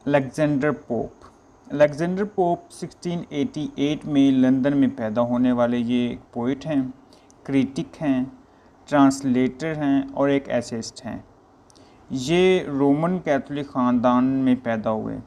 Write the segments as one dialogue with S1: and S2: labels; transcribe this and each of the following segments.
S1: Alexander pope. Alexander pope 1688 में London में पैदा होने वाले ये एक पोइट हैं, क्रिटिक हैं, ट्रांसलेटर हैं और एक एसेइस्ट हैं। ये रोमन कैथोलिक ख़ानदान में पैदा हुए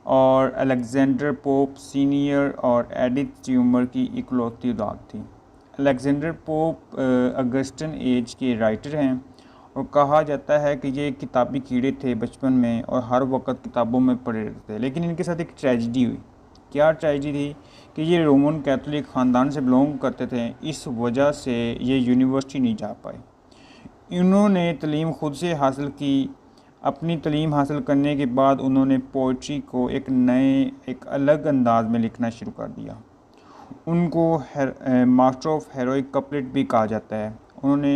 S1: और अलेक्जेंडर पोप सीनियर और एडिथ ट्यूमर की इकलौती औलाद थी। अलेक्जेंडर पोप अगस्टन एज के राइटर हैं और कहा जाता है कि ये किताबी कीड़े थे बचपन में और हर वक्त किताबों में पढ़े रहते थे। लेकिन इनके साथ एक ट्रेजिडी हुई। क्या ट्रेजिडी थी कि ये रोमन कैथोलिक ख़ानदान से बिलोंग करते थे, इस वजह से ये यूनिवर्सिटी नहीं जा पाए। इन्होंने तलीम खुद से हासिल की। अपनी तलीम हासिल करने के बाद उन्होंने पोइट्री को एक अलग अंदाज में लिखना शुरू कर दिया। उनको मास्टर ऑफ हेरोइक कपलेट भी कहा जाता है। उन्होंने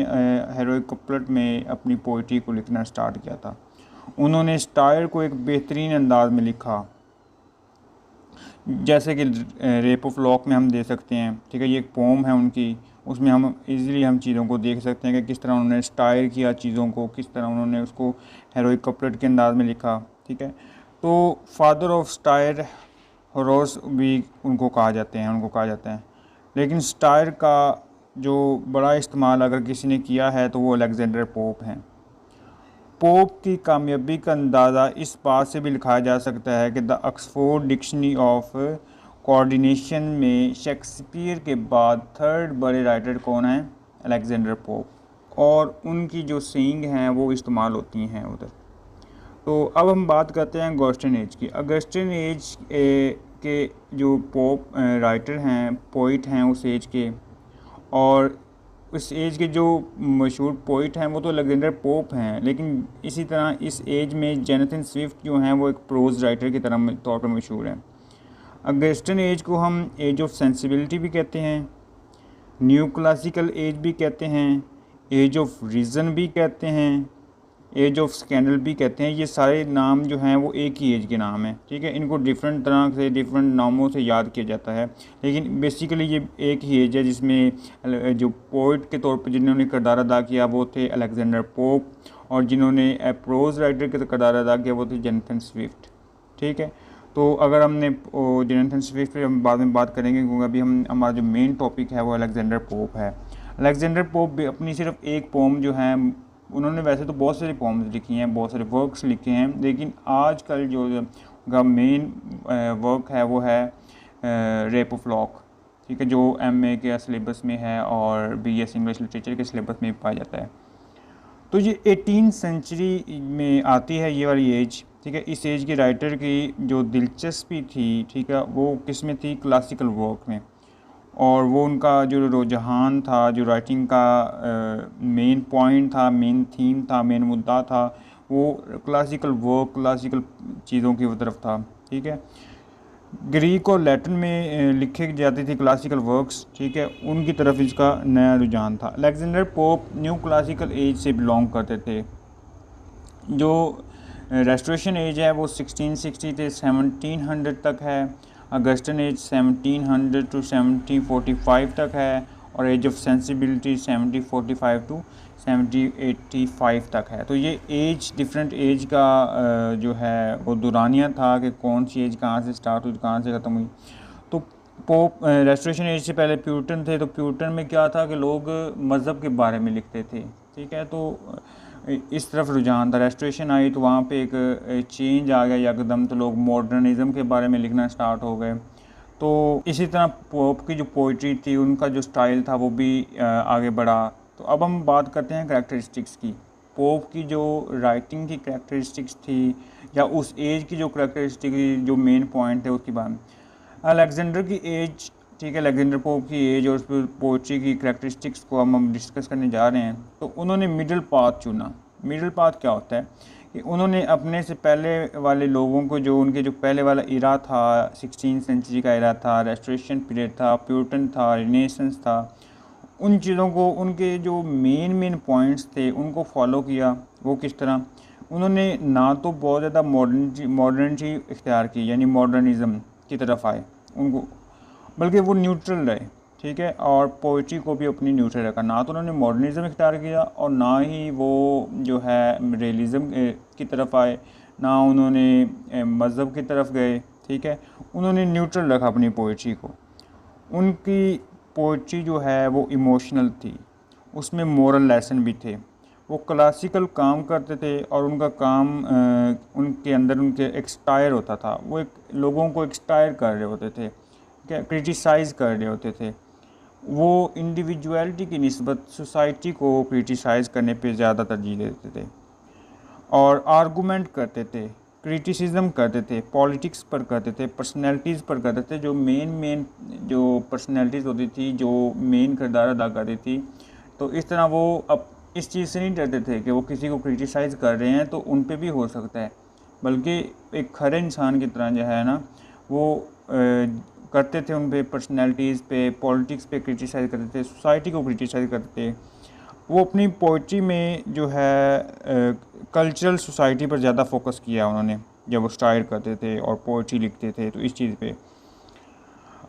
S1: हेरोइक कपलेट में अपनी पोइट्री को लिखना स्टार्ट किया था। उन्होंने स्टाइल को एक बेहतरीन अंदाज में लिखा, जैसे कि रेप ऑफ लॉक में हम दे सकते हैं। ठीक है, ये एक पोम है उनकी, उसमें हम इजीली हम चीज़ों को देख सकते हैं कि किस तरह उन्होंने स्टाइल किया चीज़ों को, किस तरह उन्होंने उसको हेरोइक कपलेट के अंदाज में लिखा। ठीक है, तो फादर ऑफ स्टाइल होरोस भी उनको कहा जाता है। लेकिन स्टाइल का जो बड़ा इस्तेमाल अगर किसी ने किया है तो वो अलेक्जेंडर पोप हैं। पोप की कामयाबी का अंदाज़ा इस बात से भी लिखाया जा सकता है कि the Oxford dictionary of coordination में शेक्सपियर के बाद थर्ड बड़े राइटर कौन हैं? Alexander pope. और उनकी जो सेइंग हैं वो इस्तेमाल होती हैं उधर। तो अब हम बात करते हैं अगस्टिन एज की। अगस्टिन एज के जो पोप राइटर हैं, पोइट हैं उस एज के, और उस एज के जो मशहूर पोइट हैं वो तो अलेक्जेंडर पोप हैं। लेकिन इसी तरह इस एज में जोनाथन स्विफ्ट जो हैं वो एक प्रोज राइटर की तौर पर मशहूर हैं। अगस्टिन एज को हम एज ऑफ सेंसिबिलिटी भी कहते हैं, न्यू क्लासिकल एज भी कहते हैं, एज ऑफ रीज़न भी कहते हैं, एज ऑफ स्कैंडल भी कहते हैं। ये सारे नाम जो हैं वो एक ही एज के नाम हैं। ठीक है, इनको डिफरेंट तरह से डिफरेंट नामों से याद किया जाता है, लेकिन बेसिकली ये एक ही एज है जिसमें जो पोइट के तौर पर जिन्होंने किरदार अदा किया वो थे अलेक्जेंडर पोप, और जिन्होंने प्रोज राइटर के किरदार अदा किया वो थे जोनाथन स्विफ्ट। ठीक है, तो अगर हमने जोनाथन स्विफ्ट पे हम बाद में बात करेंगे, क्योंकि अभी हमारा जो मेन टॉपिक है वो अलेक्जेंडर पोप है। अलेक्जेंडर पोप भी अपनी सिर्फ एक पोम जो है, उन्होंने वैसे तो बहुत सारी पोम्स लिखी हैं, बहुत सारे वर्क्स लिखे हैं, लेकिन आजकल जो उनका मेन वर्क है वो है रेप ऑफ लॉक। ठीक है, जो एमए के सिलेबस में है और बीएस इंग्लिश लिटरेचर के सिलेबस में पाया जाता है। तो ये 18th सेंचुरी में आती है ये वाली एज। ठीक है, इस एज के राइटर की जो दिलचस्पी थी, ठीक है, वो किस में थी? क्लासिकल वर्क में। और वो उनका जो रुझान था, जो राइटिंग का मेन पॉइंट था, मेन थीम था, मेन मुद्दा था, वो क्लासिकल वर्क, क्लासिकल चीज़ों की तरफ था। ठीक है, ग्रीक और लैटिन में लिखे जाती थी क्लासिकल वर्क्स। ठीक है, उनकी तरफ इसका नया रुझान था। Alexander pope new classical as से बिलोंग करते थे। जो रेस्टोरेशन एज है वो 1660 से 1700 तक है। अगस्टन एज 1700 टू 1745 तक है, और एज ऑफ सेंसिबिलिटी 1745 टू 1785 तक है। तो ये एज डिफरेंट एज का जो है वो दुरानिया था कि कौन सी एज कहाँ से स्टार्ट हुई, कहाँ से ख़त्म हुई। तो पोप रेस्टोरेशन एज से पहले प्यूरिटन थे। तो प्यूरिटन में क्या था कि लोग मज़हब के बारे में लिखते थे। ठीक है, तो इस तरफ रुझान था। रेस्टोरेशन आई तो वहाँ पे एक चेंज आ गया एकदम, तो लोग मॉडर्निज़म के बारे में लिखना स्टार्ट हो गए। तो इसी तरह पोप की जो पोइट्री थी, उनका जो स्टाइल था वो भी आगे बढ़ा। तो अब हम बात करते हैं करैक्टरिस्टिक्स की। पोप की जो राइटिंग की करैक्टरिस्टिक्स थी, या उस एज की जो करैक्टरिस्टिक जो मेन पॉइंट है उसकी बात। अलेक्जेंडर की एज, ठीक है, अलेक्जेंडर पोप की एज और पोइट्री की करैक्टरिस्टिक्स को हम डिस्कस करने जा रहे हैं। तो उन्होंने मिडिल पाथ चुना। मिडिल पाथ क्या होता है कि उन्होंने अपने से पहले वाले लोगों को, जो उनके जो पहले वाला इरा था, 16th सेंचुरी का इरा था, रेस्टोरेशन पीरियड था, प्यूरिटन था, रिनेसेंस था, उन चीज़ों को, उनके जो मेन पॉइंट्स थे उनको फॉलो किया। वो किस तरह? उन्होंने ना तो बहुत ज़्यादा मॉडर्निटी इख्तियार की, यानी मॉडर्निज़म की तरफ आए उनको, बल्कि वो न्यूट्रल रहे। ठीक है, और पोइट्री को भी अपनी न्यूट्रल रखा। ना तो उन्होंने मॉडर्निज़म इख्तियार किया और ना ही वो जो है रियलिज़म की तरफ आए, ना उन्होंने मज़हब की तरफ गए, ठीक है। उन्होंने न्यूट्रल रखा अपनी पोइट्री को। उनकी पोइट्री जो है वो इमोशनल थी, उसमें मोरल लेसन भी थे। वो क्लासिकल काम करते थे और उनका काम उनके अंदर उनके एक्सटायर होता था, वो एक लोगों को एक्सटायर कर रहे होते थे, क्या क्रिटिसाइज़ कर रहे होते थे। वो इंडिविजुअलिटी की निस्बत सोसाइटी को क्रिटिसाइज़ करने पे ज़्यादा तरजीह देते थे और आर्गूमेंट करते थे, क्रिटिसिज्म करते थे, पॉलिटिक्स पर करते थे, पर्सनैलिटीज़ पर करते थे। जो मेन जो पर्सनैलिटीज़ होती थी, जो मेन किरदार अदा करती थी, तो इस तरह वो अब इस चीज़ से नहीं डरते थे कि वो किसी को क्रिटिसाइज़ कर रहे हैं तो उन पे भी हो सकता है, बल्कि एक खरे इंसान की तरह जो है ना वो करते थे, उन पे पर्सनैलिटीज़ पे, पॉलिटिक्स पे क्रिटिसाइज़ करते थे, सोसाइटी को क्रिटिसाइज़ करते थे। वो अपनी पोइट्री में जो है कल्चरल सोसाइटी पर ज़्यादा फोकस किया उन्होंने, जब वो शायर करते थे और पोइट्री लिखते थे तो इस चीज़ पे।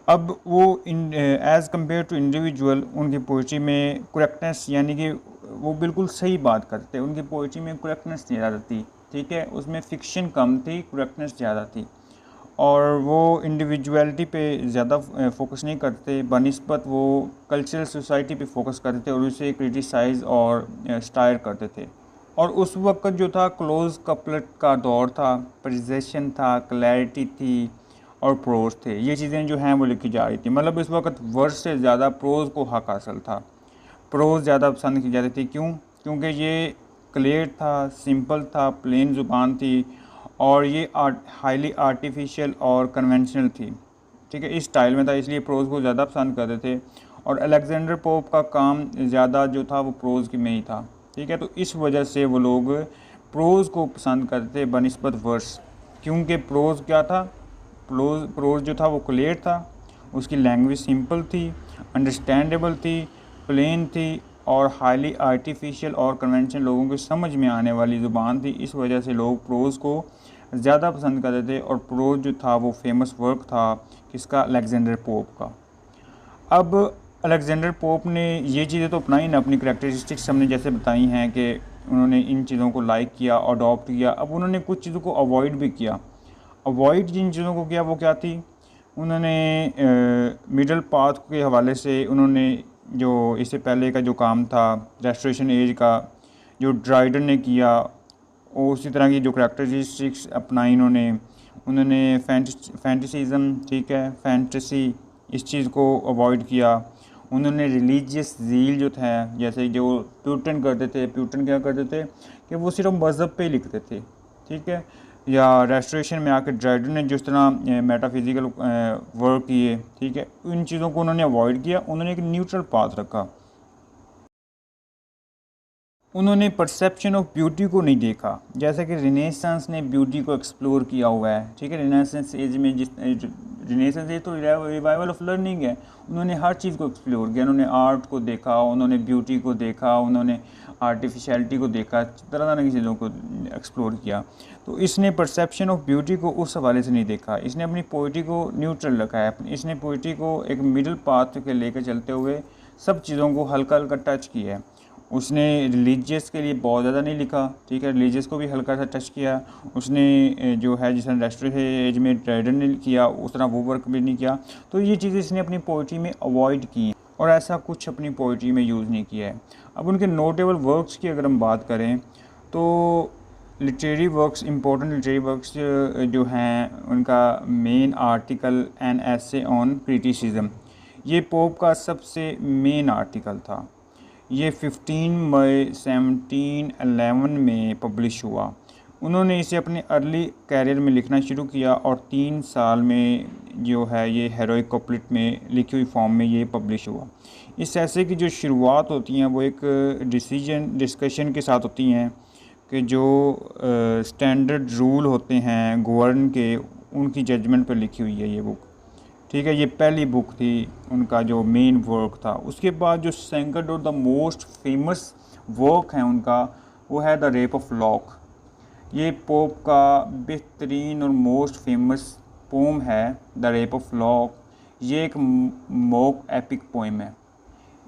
S1: अब वो एज़ कम्पेयर टू इंडिविजुअल उनकी पोइट्री में करेक्टनेस, यानी कि वो बिल्कुल सही बात करते थे। उनकी पोइट्री में करेक्टनेस ज़्यादा थी, ठीक है, उसमें फ़िक्शन कम थी, करेक्टनेस ज़्यादा थी। और वो इंडिविजुअलिटी पे ज़्यादा फोकस नहीं करते, बनिस्बत वो कल्चरल सोसाइटी पे फोकस करते थे और उसे क्रिटिसाइज़ और स्टायर करते थे। और उस वक्त जो था क्लोज कपलेट का दौर था, प्रिसिशन था, क्लैरिटी थी और प्रोज थे। ये चीज़ें जो हैं वो लिखी जा रही थी। मतलब इस वक्त वर्स से ज़्यादा प्रोज को हक हासिल था, प्रोज ज़्यादा पसंद की जाती थी। क्यों? क्योंकि ये क्लियर था, सिंपल था, प्लेन ज़ुबान थी और ये हाईली आर्टिफिशियल और कन्वेंशनल थी, ठीक है, इस स्टाइल में था, इसलिए प्रोज को ज़्यादा पसंद करते थे। और अलेक्जेंडर पोप का काम ज़्यादा जो था वो प्रोज की में ही था, ठीक है। तो इस वजह से वो लोग प्रोज को पसंद करते थे बनिस्बत वर्स, क्योंकि प्रोज क्या था, प्रोज जो था वो क्लियर था, उसकी लैंग्वेज सिंपल थी, अंडरस्टैंडेबल थी, प्लेन थी और हाईली आर्टिफिशियल और कन्वेंशनल लोगों को समझ में आने वाली ज़ुबान थी। इस वजह से लोग प्रोज को ज़्यादा पसंद करते थे। और प्रोज जो था वो फेमस वर्क था किसका? अलेक्जेंडर पोप का। अब अलेक्जेंडर पोप ने ये चीज़ें तो अपनाई ना, अपनी करैक्टरिस्टिक्स हमने जैसे बताई हैं कि उन्होंने इन चीज़ों को लाइक किया, अडॉप्ट किया। अब उन्होंने कुछ चीज़ों को अवॉइड भी किया। अवॉइड जिन चीज़ों को किया वो क्या थी? उन्होंने मिडल पाथ के हवाले से उन्होंने जो इससे पहले का जो काम था रेस्टोरेशन एज का, जो ड्राइडन ने किया, और उसी तरह की जो करैक्टरिस्टिक्स अपनाई उन्होंने फैंटेसिज़म, ठीक है, फैंटेसी, इस चीज़ को अवॉइड किया। उन्होंने रिलीजियस ज़ील जो था, जैसे जो प्यूटन करते थे, प्यूटन क्या करते थे कि वो सिर्फ मज़हब पे ही लिखते थे, ठीक है। या रेस्टोरेशन में आकर ड्राइडन ने जिस तरह मेटाफिज़िकल वर्क किए, ठीक है, इन चीज़ों को उन्होंने अवॉइड किया। उन्होंने एक न्यूट्रल पाथ रखा। उन्होंने परसेप्शन ऑफ ब्यूटी को नहीं देखा, जैसा कि रिनेसेंस ने ब्यूटी को एक्सप्लोर किया हुआ है, ठीक है। रिनेसेंस एज में रिनेसेंस एज तो रिवाइवल ऑफ लर्निंग है। उन्होंने हर चीज़ को एक्सप्लोर किया, उन्होंने आर्ट को देखा, उन्होंने ब्यूटी को देखा, उन्होंने आर्टिफिशियलिटी को देखा, तरह तरह की चीज़ों को एक्सप्लोर किया। तो इसने परसेप्शन ऑफ ब्यूटी को उस हवाले से नहीं देखा। इसने अपनी पोइट्री को न्यूट्रल रखा है। इसने पोइट्री को एक मिडिल पाथ के लेकर चलते हुए सब चीज़ों को हल्का हल्का टच किया है। उसने रिलीजियस के लिए बहुत ज़्यादा नहीं लिखा, ठीक है, रिलीजियस को भी हल्का सा टच किया। उसने जो है जिस तरह रेस्टोरेशन एज में ड्राइडन ने किया उस तरह वो वर्क भी नहीं किया। तो ये चीज़ें इसने अपनी पोइट्री में अवॉइड की और ऐसा कुछ अपनी पोइट्री में यूज़ नहीं किया है। अब उनके नोटेबल वर्क्स की अगर हम बात करें तो literary works, important literary works जो हैं, उनका main article an essay on criticism, ये पोप का सबसे मेन आर्टिकल था। ये 15 मई 1711 में पब्लिश हुआ। उन्होंने इसे अपने अर्ली कैरियर में लिखना शुरू किया और 3 साल में जो है ये हेरोइक कपलेट में लिखी हुई फॉर्म में ये पब्लिश हुआ। इस ऐसे की जो शुरुआत होती हैं वो एक डिस्कशन के साथ होती हैं कि जो स्टैंडर्ड रूल होते हैं गवर्न के, उनकी जजमेंट पर लिखी हुई है ये बुक, ठीक है। ये पहली बुक थी, उनका जो मेन वर्क था। उसके बाद जो सेकंड और द मोस्ट फेमस वर्क है उनका वो है द रेप ऑफ लॉक। ये पोप का बेहतरीन और मोस्ट फेमस पोम है द रेप ऑफ लॉक। ये एक मोक एपिक पोइम है।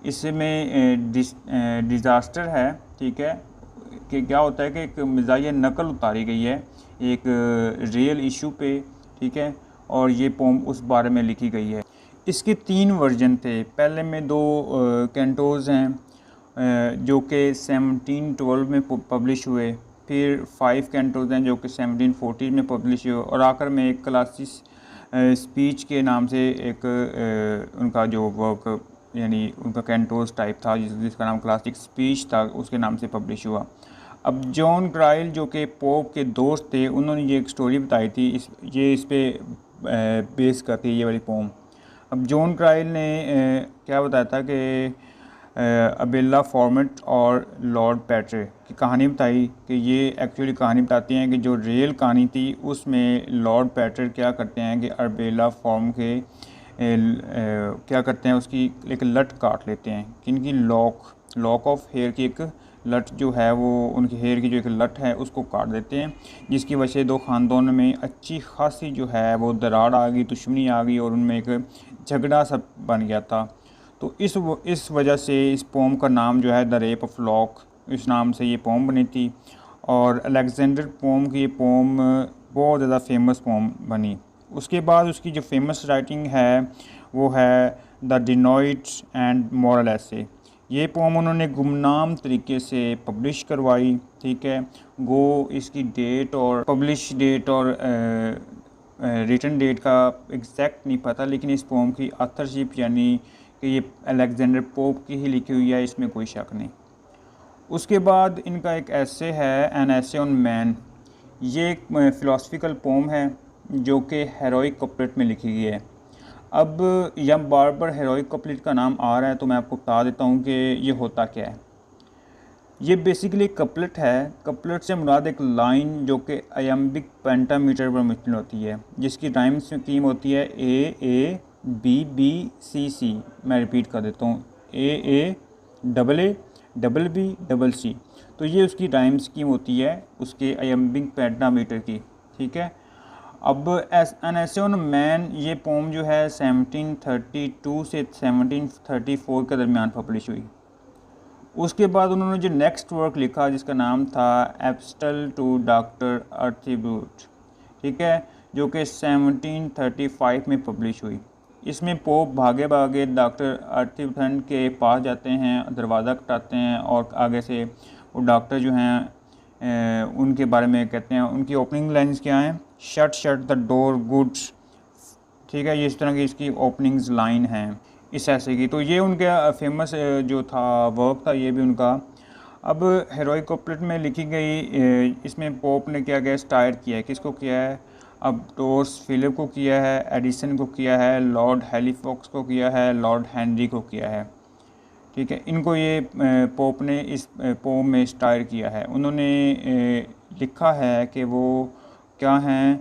S1: इसमें डिज़ास्टर है, ठीक है, कि क्या होता है कि एक मिज़ाहिया नकल उतारी गई है एक रियल इशू पे, ठीक है, और ये पोम उस बारे में लिखी गई है। इसके 3 वर्जन थे। पहले में 2 कैंटोज़ हैं जो कि 1712 में पब्लिश हुए, फिर 5 कैंटोज़ हैं जो कि 1714 में पब्लिश हुए, और आखिर में एक क्लासिस स्पीच के नाम से एक उनका जो वर्क, यानी उनका कैंटोज टाइप था जिसका नाम क्लासिक स्पीच था, उसके नाम से पब्लिश हुआ। अब जॉन क्राइल जो कि पोप के दोस्त थे, उन्होंने ये एक स्टोरी बताई थी, इस पे बेस करती है ये वाली पोम। अब जॉन क्राइल ने क्या बताया था कि अबेला फॉर्मेट और लॉर्ड पैट्रे की कहानी बताई, कि ये एक्चुअली कहानी बताती हैं कि जो रियल कहानी थी उसमें लॉर्ड पैट्रे क्या करते हैं कि अबेला फॉर्म के क्या करते हैं, उसकी एक लट काट लेते हैं, किनकी लॉक ऑफ हेयर की एक लट जो है वो उनके हेयर की जो एक लट है उसको काट देते हैं, जिसकी वजह से 2 ख़ानदानों में अच्छी खासी जो है वो दरार आ गई, दुश्मनी आ गई, और उनमें एक झगड़ा सा बन गया था। तो इस वजह से इस पोम का नाम जो है द रेप ऑफ लॉक, इस नाम से ये पोम बनी थी। और अलेक्जेंडर पोम की ये पोम बहुत ज़्यादा फेमस पोम बनी। उसके बाद उसकी जो फेमस राइटिंग है वो है द डिनॉइट एंड मॉरल एसे। ये पोम उन्होंने गुमनाम तरीके से पब्लिश करवाई, ठीक है। वो इसकी डेट और पब्लिश डेट और रिटन डेट का एग्जैक्ट नहीं पता, लेकिन इस पोम की ऑथरशिप यानी कि ये अलेक्जेंडर पोप की ही लिखी हुई है, इसमें कोई शक नहीं। उसके बाद इनका एक ऐसे है, एन ऐसे ऑन मैन। ये एक फ़िलासफ़िकल पोम है जो कि हेरोइक कपलेट में लिखी गई है। अब जब बार बार हेरोइक कपलेट का नाम आ रहा है तो मैं आपको बता देता हूँ कि ये होता क्या है। ये बेसिकली कपलेट है। कपलेट से मुराद एक लाइन जो कि अयम्बिक पेंटामीटर पर मुश्तमिल होती है, जिसकी राइम स्कीम होती है ए ए बी बी सी सी। मैं रिपीट कर देता हूँ, A double B double C. तो ये उसकी राइम स्कीम होती है उसके अयम्बिक पेंटामीटर की, ठीक है। अब एन ऐसे ऑन मैन, ये पोम जो है 1732 से 1734 के दरमियान पब्लिश हुई। उसके बाद उन्होंने जो नेक्स्ट वर्क लिखा जिसका नाम था एप्स्टल टू डॉक्टर आर्थीब्रूट, ठीक है, जो कि 1735 में पब्लिश हुई। इसमें पोप भागे भागे डॉक्टर आर्थीब्रूट के पास जाते हैं, दरवाज़ा खटखटाते हैं, और आगे से वो डॉक्टर जो हैं उनके बारे में कहते हैं। उनकी ओपनिंग लाइन्स क्या हैं, शट द डोर गुड्स, ठीक है। ये इस तरह की इसकी ओपनिंग्स लाइन हैं इस ऐसे की। तो ये उनका फेमस जो था वर्क था, ये भी उनका। अब हेरोइक कपलेट में लिखी गई, इसमें पोप ने क्या क्या स्टायर किया है, किसको किया है, अब टोर्स फिलिप को किया है, एडिसन को किया है, लॉर्ड हैलीफॉक्स को किया है, लॉर्ड हेनरी को किया है, ठीक है। इनको ये पोप ने इस पोम में स्टायर किया है। उन्होंने लिखा है कि वो क्या हैं,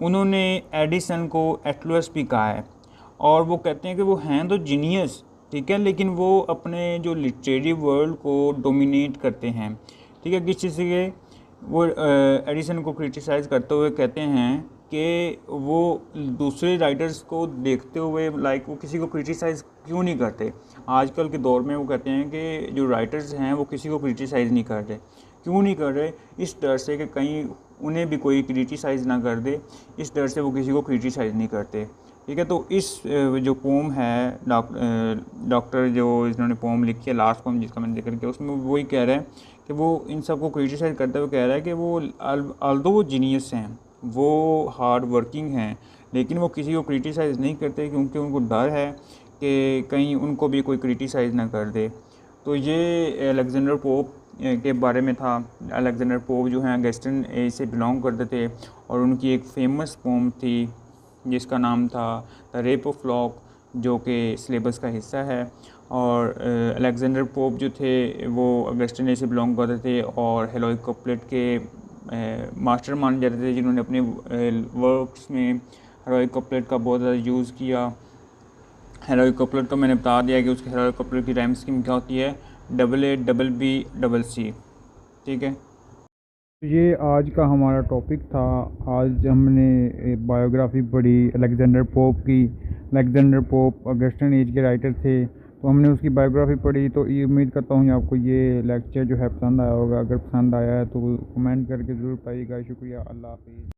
S1: उन्होंने एडिसन को एटलस भी कहा है, और वो कहते हैं कि वो हैं तो जीनियस, ठीक है, लेकिन वो अपने जो लिटरेरी वर्ल्ड को डोमिनेट करते हैं, ठीक है। किस चीज़ से वो एडिसन को क्रिटिसाइज़ करते हुए कहते हैं कि वो दूसरे राइटर्स को देखते हुए लाइक वो किसी को क्रिटिसाइज़ क्यों नहीं करते। आजकल के दौर में वो कहते हैं कि जो राइटर्स हैं वो किसी को क्रिटिसाइज़ नहीं कर रहे। क्यों नहीं कर रहे, इस डर से कि कहीं उन्हें भी कोई क्रिटिसाइज़ ना कर दे, इस डर से वो किसी को क्रिटिसाइज़ नहीं करते, ठीक है। तो इस जो पोम है डॉक्टर जो इन्होंने पोम लिखी है, लास्ट पोम जिसका मैंने जिक्र किया, उसमें वही कह रहे हैं कि वो इन सबको क्रिटिसाइज़ करते हुए कह रहा है कि वो ऑल्दो वो जीनियस हैं, वो हार्ड वर्किंग हैं, लेकिन वो किसी को क्रिटिसाइज़ नहीं करते क्योंकि उनको डर है कि कहीं उनको भी कोई क्रिटिसाइज़ ना कर दे। तो ये अलेक्जेंडर पोप के बारे में था। अलेक्जेंडर पोप जो हैं वेस्टर्न एज से बिलोंग करते थे, और उनकी एक फेमस पोम थी जिसका नाम था द रेप ऑफ लॉक, जो कि सिलेबस का हिस्सा है। और अलेक्जेंडर पोप जो थे वो वेस्टर्न एज से बिलोंग करते थे और हेरोइक कपलेट के मास्टर माने जाते थे, जिन्होंने अपने वर्क्स में हेरोइक कपलेट का बहुत ज़्यादा यूज़ किया। हेरोइक कपलेट तो मैंने बता दिया कि उसके हेरोइक कपलेट की राइम स्कीम क्या होती है, AA BB C, ठीक है।
S2: ये आज का हमारा टॉपिक था। आज हमने बायोग्राफी पढ़ी अलेक्जेंडर पोप की। अलेक्जेंडर पोप ऑगस्टन एज के राइटर थे। तो हमने उसकी बायोग्राफ़ी पढ़ी। तो ये उम्मीद करता हूँ कि आपको ये लेक्चर जो है पसंद आया होगा। अगर पसंद आया है तो कमेंट करके ज़रूर बताइएगा। शुक्रिया, अल्लाह हाफ़िज़।